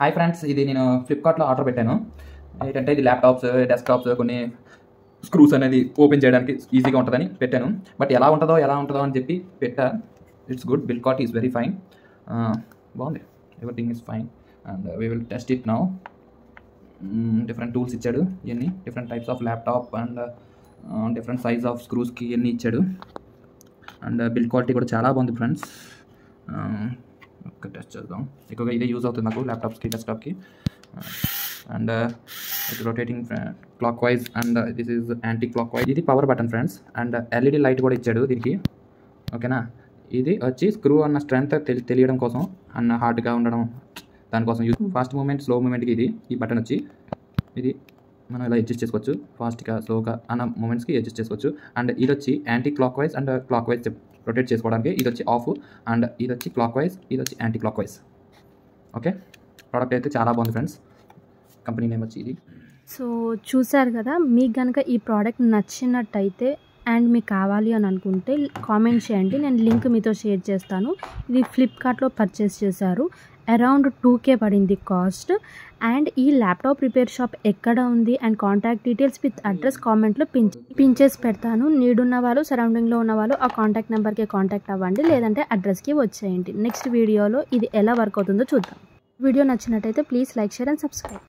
Hi friends, ఇది నేను ఫ్లిప్కార్ట్లో ఆర్డర్ పెట్టాను. ఏంటంటే ఇది ల్యాప్టాప్స్, డెస్క్టాప్స్, కొన్ని స్క్రూస్ అనేది ఓపెన్ చేయడానికి ఈజీగా ఉంటుందని పెట్టాను. బట్ ఎలా ఉంటుందో అని చెప్పి పెట్టా. It's good. Build quality is very fine. బాగుంది. Everything is fine and we will test it now. Different tools ఇచ్చాడు. ఇవన్నీ different types of laptop and different size of స్క్రూస్కి ఇవన్నీ ఇచ్చాడు. అండ్ బిల్డ్ క్వాలిటీ కూడా చాలా బాగుంది ఫ్రెండ్స్. ఒక టెస్ట్ చేద్దాం. ఎక్కువగా ఇదే యూజ్ అవుతుంది నాకు ల్యాప్టాప్స్కి, డెస్క్టాప్కి. And it rotating clockwise and this is anticlockwise. ఇది power button friends. And LED light కూడా ఇచ్చాడు దీనికి. ఓకేనా. ఇది వచ్చి స్క్రూ అన్న స్ట్రెంత్ తెలియడం కోసం అన్న హార్డ్గా ఉండడం దానికోసం యూజ్. ఫాస్ట్ మూమెంట్, స్లో మూమెంట్కి ఈ బటన్ వచ్చి ఇది మనం ఇలా అడ్జస్ట్ చేసుకోవచ్చు. ఫాస్ట్గా, స్లోగా అన్న మూమెంట్స్కి అడ్జస్ట్ చేసుకోవచ్చు. అండ్ ఇది వచ్చి anti clock wise and clock wise rotate చేసుకోవడానికి ఇది వచ్చి ఆఫ్. అండ్ ఇది వచ్చి క్లాక్ వైజ్, ఇది వచ్చి anti clock wise. Okay, product అయితే చాలా బాగుంది ఫ్రెండ్స్. కంపెనీ నేమ్ వచ్చి ఇది. సో చూసారు కదా, మీకు కనుక ఈ ప్రోడక్ట్ నచ్చినట్టయితే అండ్ మీకు కావాలి అని అనుకుంటే కామెంట్ చేయండి, నేను లింక్ మీతో షేర్ చేస్తాను. ఇది ఫ్లిప్కార్ట్లో పర్చేస్ చేశారు. అరౌండ్ 2K పడింది కాస్ట్. అండ్ ఈ ల్యాప్టాప్ రిపేర్ షాప్ ఎక్కడ ఉంది and contact details with address కామెంట్లో పిన్ చేసి పెడతాను. నీడ్ ఉన్న వాళ్ళు, సరౌండింగ్లో ఉన్న వాళ్ళు ఆ కాంటాక్ట్ నెంబర్కి కాంటాక్ట్ అవ్వండి, లేదంటే అడ్రస్కి వచ్చేయండి. నెక్స్ట్ వీడియోలో ఇది ఎలా వర్క్ అవుతుందో చూద్దాం. వీడియో నచ్చినట్టయితే please like, share and subscribe.